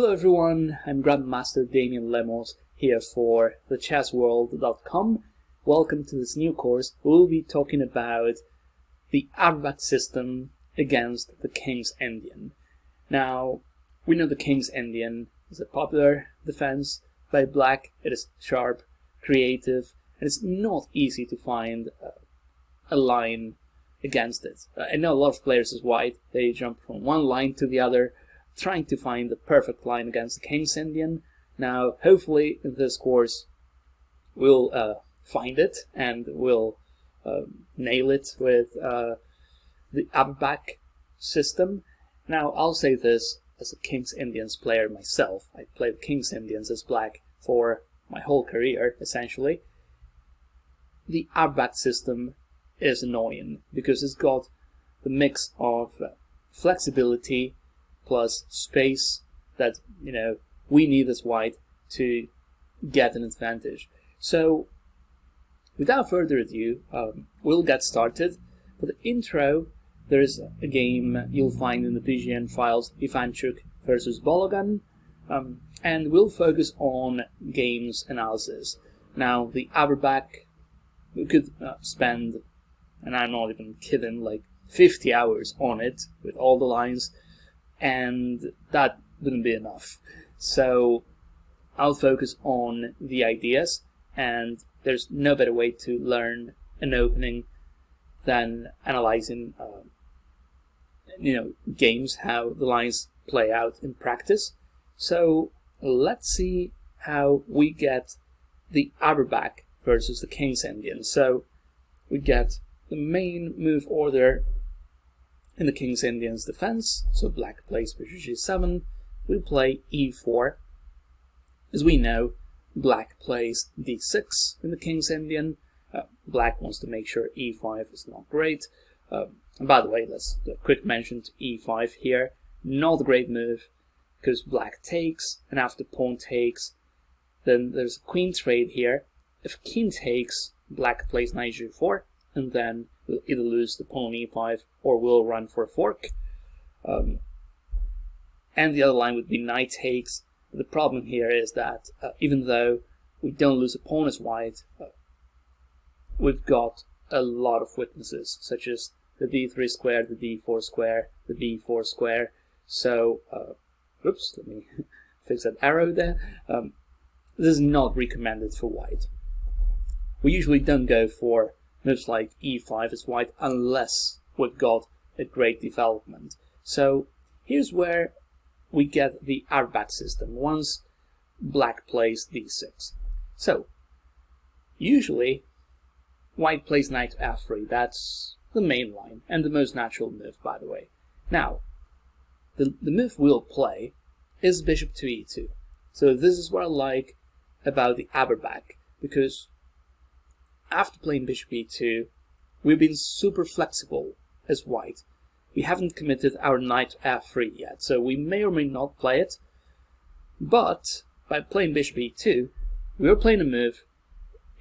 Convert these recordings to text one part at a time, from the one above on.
Hello everyone, I'm Grandmaster Damian Lemos here for TheChessWorld.com. Welcome to this new course. We'll be talking about the Averbakh system against the King's Indian. Now, we know the King's Indian is a popular defense by Black. It is sharp, creative, and it's not easy to find a line against it. I know a lot of players as White, they jump from one line to the other, trying to find the perfect line against the King's Indian. Now, hopefully in this course we'll find it and we'll nail it with the Averbakh system. Now, I'll say this as a King's Indians player myself. I played King's Indians as Black for my whole career, essentially. The Averbakh system is annoying because it's got the mix of flexibility plus space that, we need as White to get an advantage. So, without further ado, we'll get started. For the intro, there's a game you'll find in the PGN files, Ivanchuk versus Bologan, and we'll focus on games analysis. Now, the Averbakh, we could spend, and I'm not even kidding, like 50 hours on it with all the lines, and that wouldn't be enough. So I'll focus on the ideas, and there's no better way to learn an opening than analyzing games, how the lines play out in practice. So let's see how we get the Averbakh versus the King's Indian. So we get the main move order in the King's Indian's defense. So Black plays bishop g7, we play e4. As we know, Black plays d6 in the King's Indian. Black wants to make sure e5 is not great. And by the way, let's do a quick mention to e5 here. Not a great move, because Black takes, and after pawn takes, then there's a queen trade here. If king takes, Black plays knight g4, and then we'll either lose the pawn on e5 or we'll run for a fork. And the other line would be knight takes. The problem here is that even though we don't lose a pawn as White, we've got a lot of weaknesses, such as the d3 square, the d4 square, the b4 square. So, oops, let me fix that arrow there. This is not recommended for White. We usually don't go for moves like e5 as White unless we've got a great development. So here's where we get the Averbakh system once Black plays d6. So usually White plays knight to f3. That's the main line and the most natural move, by the way. Now the move we'll play is bishop to e2. So this is what I like about the Averbakh, because after playing bishop e2, we've been super flexible as White. We haven't committed our knight to f3 yet, so we may or may not play it. But by playing bishop e2, we're playing a move,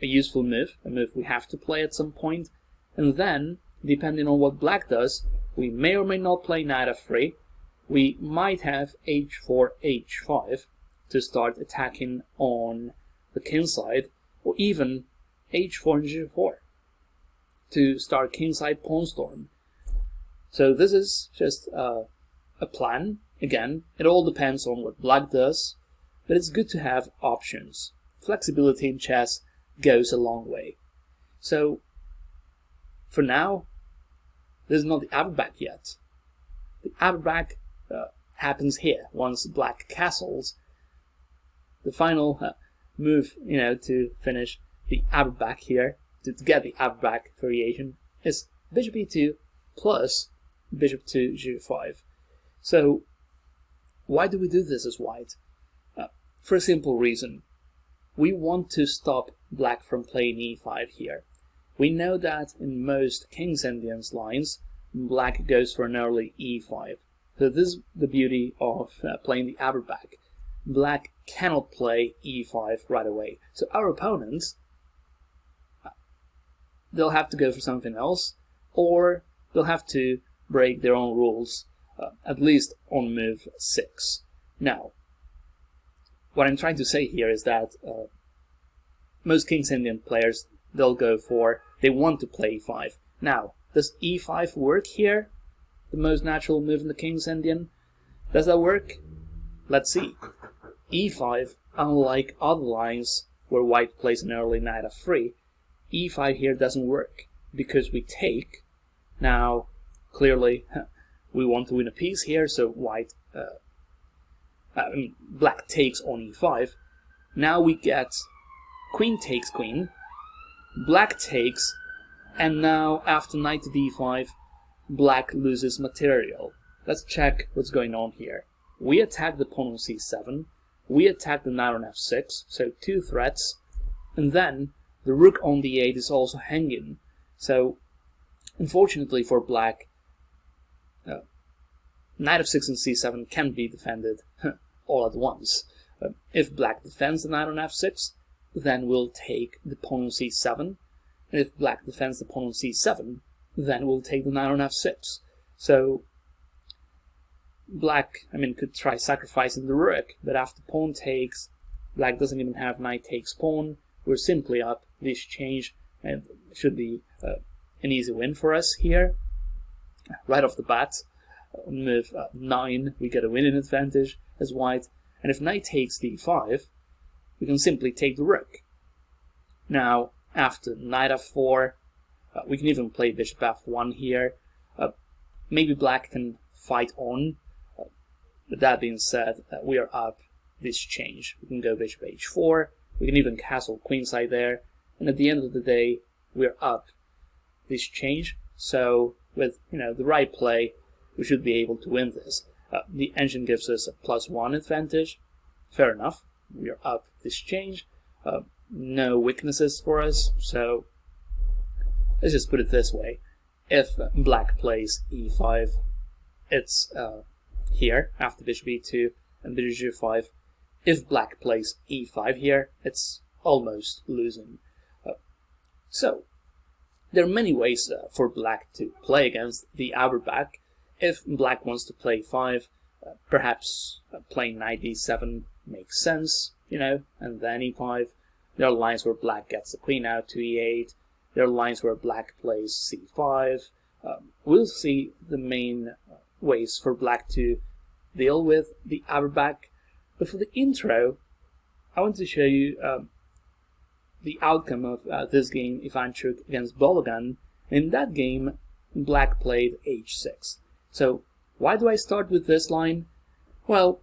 a useful move, a move we have to play at some point. And then, depending on what Black does, we may or may not play knight f3. We might have h4, h5 to start attacking on the king side, or even h4 and g4 to start kingside pawn storm. So this is just a plan. Again, it all depends on what Black does, but it's good to have options. Flexibility in chess goes a long way. So for now, this is not the Averbakh yet. The Averbakh happens here once Black castles. The final move, to finish the Averbakh here, to get the Averbakh variation, is bishop e2 plus bishop to g5. So why do we do this as White? For a simple reason. We want to stop Black from playing e5 here. We know that in most King's Indians lines, Black goes for an early e5. So this is the beauty of playing the Averbakh. Black cannot play e5 right away. So our opponents, they'll have to go for something else, or they'll have to break their own rules, at least on move 6. Now, what I'm trying to say here is that most King's Indian players, they want to play e5. Now, does e5 work here? The most natural move in the King's Indian? Does that work? Let's see. e5, unlike other lines where white plays an early knight f3, e5 here doesn't work because we take. Now, clearly, we want to win a piece here, so black takes on e5. Now we get queen takes queen, black takes, and now after knight to d5, black loses material. Let's check what's going on here. We attack the pawn on c7, we attack the knight on f6, so 2 threats, and then the rook on d8 is also hanging. So, unfortunately for black, knight f6 and c7 can't be defended all at once. If black defends the knight on f6, then we'll take the pawn on c7, and if black defends the pawn on c7, then we'll take the knight on f6. So black, could try sacrificing the rook, but after pawn takes, black doesn't even have knight takes pawn. We're simply up this change, and it should be an easy win for us here. Right off the bat, on move 9, we get a winning advantage as white, and if knight takes d5, we can simply take the rook. Now, after knight f4, we can even play bishop f1 here. Maybe black can fight on. But that being said, we are up this change. We can go bishop h4. We can even castle queenside there. And at the end of the day, we're up this change. So with the right play, we should be able to win this. The engine gives us a +1 advantage. Fair enough. We are up this change. No weaknesses for us. So let's just put it this way. If black plays e5, it's here after bishop e2 and bishop g5. If black plays e5 here, it's almost losing. So there are many ways for black to play against the Averbakh. If black wants to play 5, perhaps playing knight d7 makes sense, and then e5. There are lines where black gets the queen out to e8. There are lines where black plays c5. We'll see the main ways for black to deal with the Averbakh. But for the intro, I want to show you the outcome of this game, Ivanchuk against Bologan. In that game, black played h6. So why do I start with this line? Well,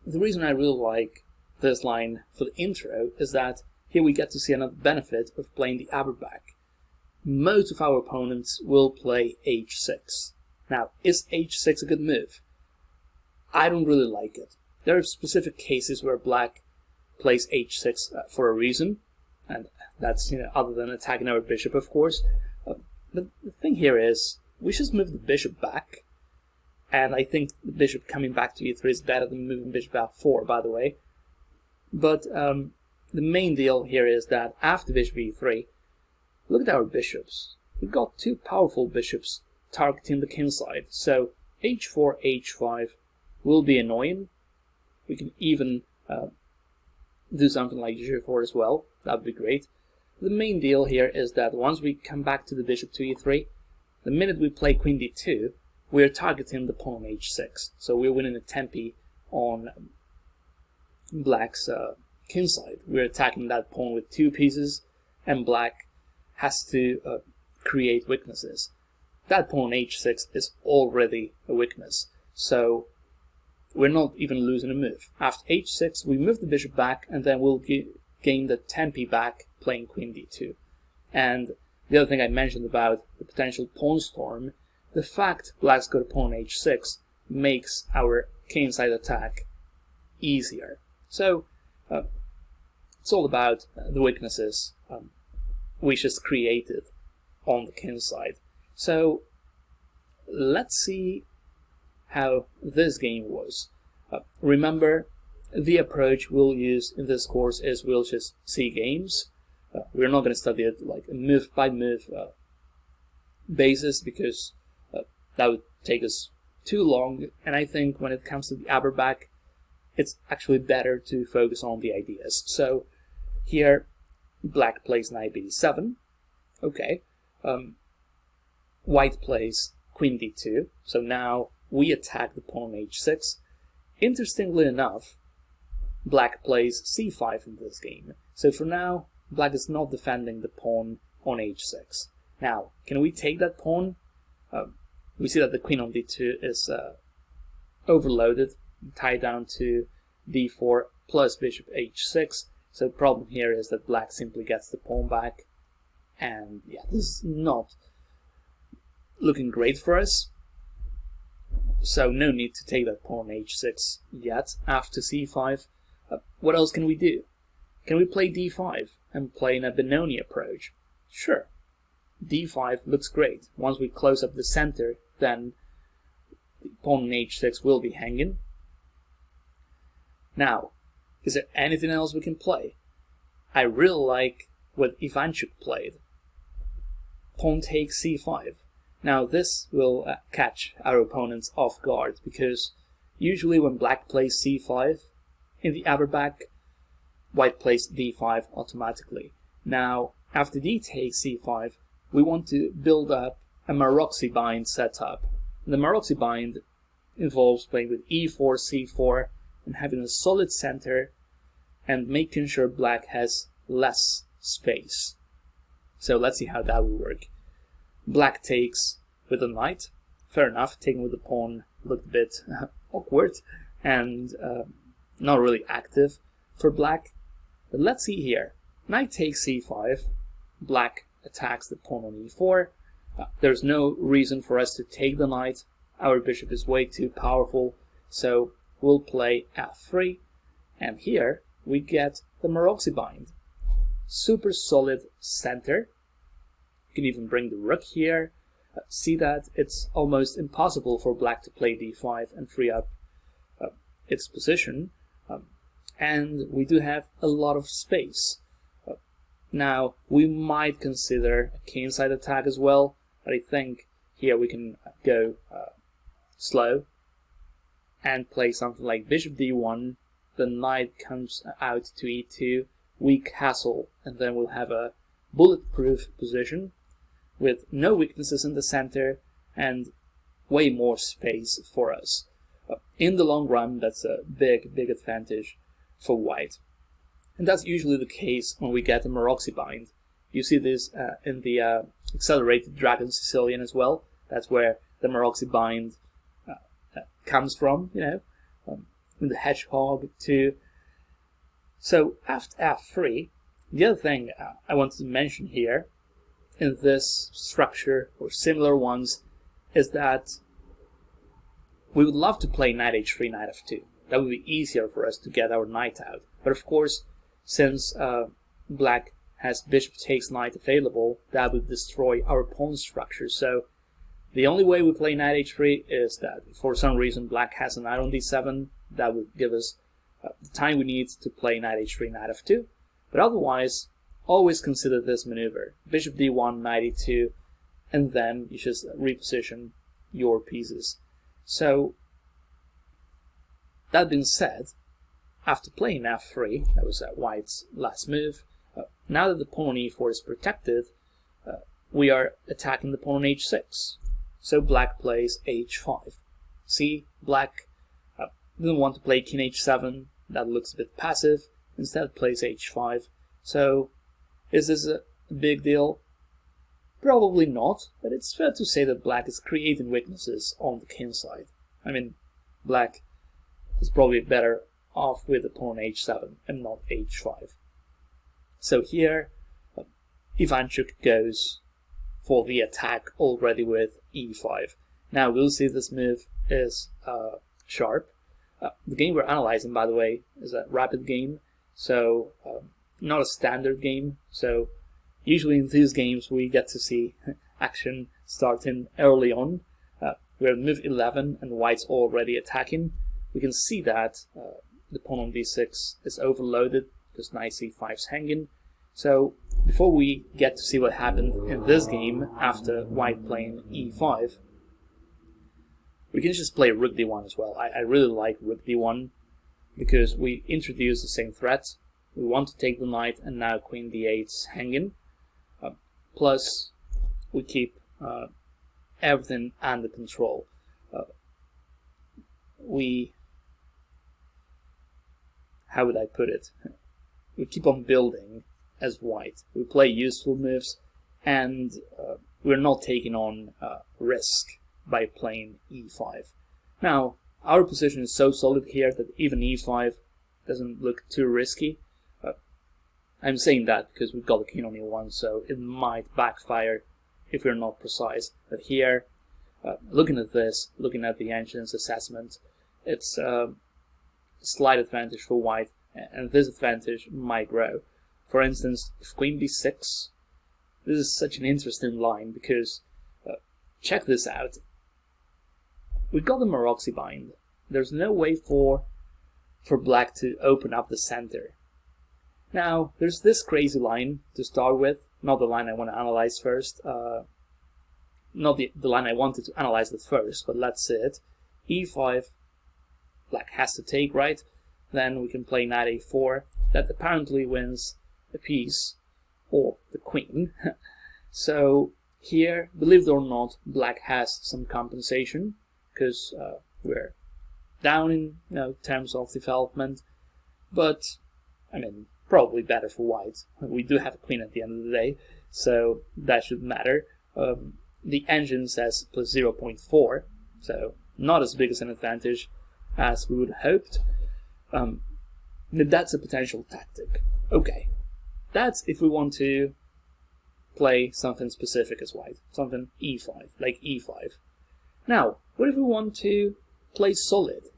the reason I really like this line for the intro is that here we get to see another benefit of playing the Averbakh. Most of our opponents will play h6. Now, is h6 a good move? I don't really like it. There are specific cases where black plays h6 for a reason, and that's other than attacking our bishop, of course. But the thing here is, we just move the bishop back, and I think the bishop coming back to e3 is better than moving bishop f4, by the way. But the main deal here is that after bishop e3, look at our bishops. We've got 2 powerful bishops targeting the king side, so h4, h5 will be annoying. We can even do something like g4 as well. That would be great. The main deal here is that once we come back to the bishop to e3, the minute we play queen d2, we're targeting the pawn h6. So we're winning a tempi on black's king side. We're attacking that pawn with 2 pieces, and black has to create weaknesses. That pawn h6 is already a weakness, so we're not even losing a move. After h6, we move the bishop back, and then we'll gain the tempi back playing queen d2. And the other thing I mentioned about the potential pawn storm, the fact black's got a pawn h6 makes our kingside attack easier. So it's all about the weaknesses we just created on the king side. So let's see how this game was. Remember, the approach we'll use in this course is we'll just see games. We're not going to study it like a move by move basis, because that would take us too long. And I think when it comes to the Averbakh, it's actually better to focus on the ideas. So here, black plays knight b7. Okay. White plays queen d2. So now we attack the pawn on h6. Interestingly enough, black plays c5 in this game. So for now, black is not defending the pawn on h6. Now, can we take that pawn? We see that the queen on d2 is overloaded, tied down to d4 plus bishop h6. So the problem here is that black simply gets the pawn back. And yeah, this is not looking great for us. So no need to take that pawn on h6 yet. After c5, what else can we do? Can we play d5 and play a Benoni approach? Sure. d5 looks great. Once we close up the center, then the pawn on h6 will be hanging. Now, is there anything else we can play? I really like what Ivanchuk played. Pawn takes c5. Now this will catch our opponents off guard, because usually when black plays c5 in the Averbakh, white plays d5 automatically. Now, after d takes c5, we want to build up a Maroczy bind setup. The Maroczy bind involves playing with e4, c4, and having a solid center and making sure black has less space. So let's see how that will work. Black takes with the knight. Fair enough, taking with the pawn looked a bit awkward and not really active for black. But let's see here. Knight takes c5. Black attacks the pawn on e4. There's no reason for us to take the knight. Our bishop is way too powerful. So we'll play f3. And here we get the Maroczy bind. Super solid center. You can even bring the rook here. See that it's almost impossible for black to play d5 and free up its position. And we do have a lot of space. Now, we might consider a kingside attack as well, but I think here we can go slow and play something like bishop d1. The knight comes out to e2, we castle, and then we'll have a bulletproof position with no weaknesses in the center and way more space for us. In the long run, that's a big advantage for white. And that's usually the case when we get a Maroczy bind. You see this in the accelerated Dragon Sicilian as well. That's where the Maroczy bind comes from, you know, in the hedgehog too. So after f3, the other thing I wanted to mention here in this structure or similar ones is that we would love to play knight h3, knight f2. That would be easier for us to get our knight out. But of course, since black has bishop takes knight available, that would destroy our pawn structure. So the only way we play knight h3 is that for some reason black has a knight on d7. That would give us the time we need to play knight h3, knight f2. But otherwise, always consider this maneuver. Bishop d1, knight e2, and then you just reposition your pieces. So, that being said, after playing f3, that was white's last move, now that the pawn on e4 is protected, we are attacking the pawn on h6. So black plays h5. See, black didn't want to play king h7, that looks a bit passive, instead plays h5. So, is this a big deal? Probably not, but it's fair to say that black is creating weaknesses on the king side. I mean, black is probably better off with the pawn h7 and not h5. So here, Ivanchuk goes for the attack already with e5. Now we'll see this move is sharp. The game we're analyzing, by the way, is a rapid game, so not a standard game. So usually in these games we get to see action starting early on. We're at move 11 and white's already attacking. We can see that the pawn on d6 is overloaded because knight c5 is hanging. So before we get to see what happened in this game after white playing e5, we can just play rook d1 as well. I really like rook d1. because we introduce the same threat. We want to take the knight, and now queen d8's hanging. Plus, we keep everything under control. How would I put it? We keep on building as white. We play useful moves, and we're not taking on risk by playing e5. Now, our position is so solid here that even e5 doesn't look too risky. I'm saying that because we've got the king on e1, so it might backfire if we're not precise. But here, looking at this, looking at the engine's assessment, it's a slight advantage for white, and this advantage might grow. For instance, if queen b6, this is such an interesting line because, check this out. We've got the Maroczy bind. There's no way for black to open up the center. Now, there's this crazy line to start with, not the line I want to analyze first, not the line I wanted to analyze it first, but let's see it. e5, black has to take, right? Then we can play knight a4, that apparently wins a piece, or the queen. So here, believe it or not, black has some compensation, because we're down in terms of development, but I mean, probably better for white. We do have a queen at the end of the day, so that should matter. The engine says plus 0.4, so not as big as an advantage as we would have hoped. That's a potential tactic. Okay, that's if we want to play something specific as white, something e5, like e5. Now, what if we want to play solid?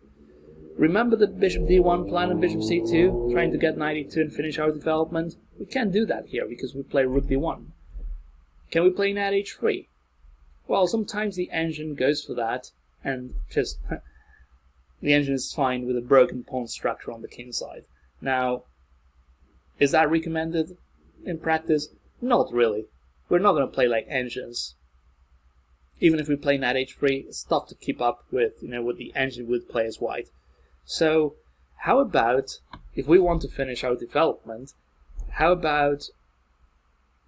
Remember the bishop d1 plan and bishop c2, trying to get knight e2 and finish our development? We can't do that here because we play rook d1. Can we play knight h3? Well, sometimes the engine goes for that, and just the engine is fine with a broken pawn structure on the king side. Now, is that recommended in practice? Not really. We're not going to play like engines. Even if we play knight h3, it's tough to keep up with, what the engine would play as white. So, how about, if we want to finish our development, how about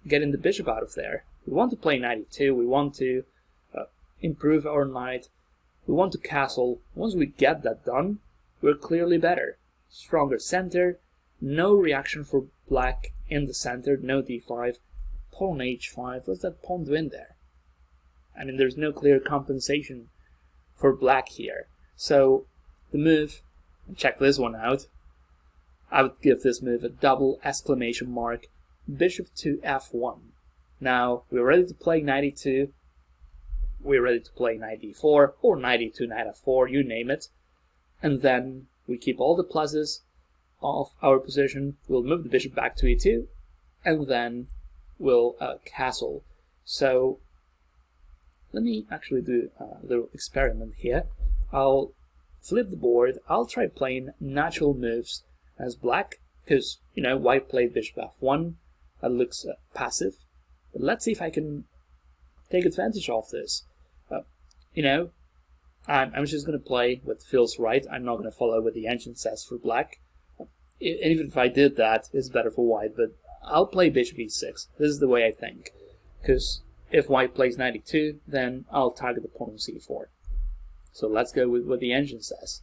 getting the bishop out of there? We want to play knight e2, we want to improve our knight, we want to castle. Once we get that done, we're clearly better. Stronger center, no reaction for black in the center, no d5, pawn h5, what's that pawn doing there? I mean, there's no clear compensation for black here. So, the move, check this one out. I would give this move a double exclamation mark, bishop to f1. Now, we're ready to play knight e2, we're ready to play knight d4, or knight e2, knight f4, you name it. And then we keep all the pluses of our position, we'll move the bishop back to e2, and then we'll castle. So, let me actually do a little experiment here. I'll flip the board, I'll try playing natural moves as black, because, white played bishop f1, that looks passive. But let's see if I can take advantage of this. I'm just going to play what feels right. I'm not going to follow what the engine says for black. Even if I did that, it's better for white, but I'll play bishop e6. This is the way I think. Because if white plays knight e2, then I'll target the pawn on c4. So let's go with what the engine says.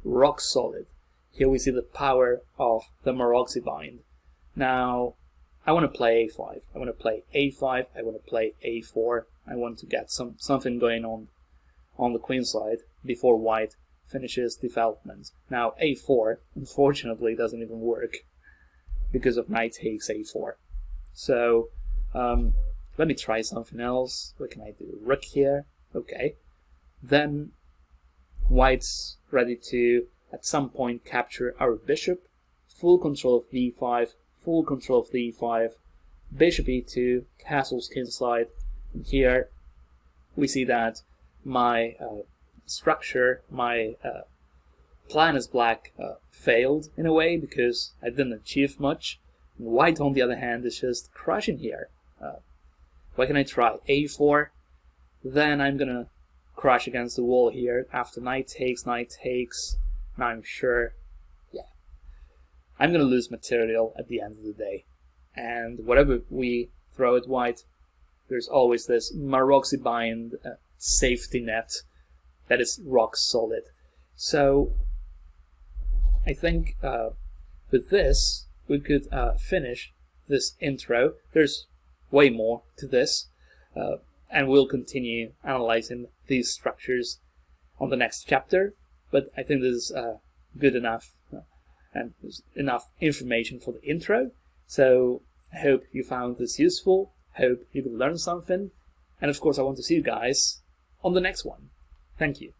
Rock solid. Here we see the power of the Maroczy bind. Now, I want to play a5. I want to play a5. I want to play a4. I want to get something going on the queen side before white finishes development. Now, a4, unfortunately, doesn't even work because of knight takes a4. So, let me try something else. What can I do? Rook here. Okay. Then white's ready to, at some point, capture our bishop. Full control of d5. Full control of d5. Bishop e2. Castles kingside. And here we see that my structure, my plan as black failed in a way because I didn't achieve much. And white, on the other hand, is just crushing here. What can I try? a4. Then I'm gonna crash against the wall here after knight takes. Now I'm sure I'm going to lose material at the end of the day. And whatever we throw at white, there's always this Maroczy bind safety net that is rock solid. So I think with this, we could finish this intro. There's way more to this, and we'll continue analyzing these structures on the next chapter, but I think this is good enough and there's enough information for the intro. So I hope you found this useful, hope you could learn something, and of course I want to see you guys on the next one. Thank you.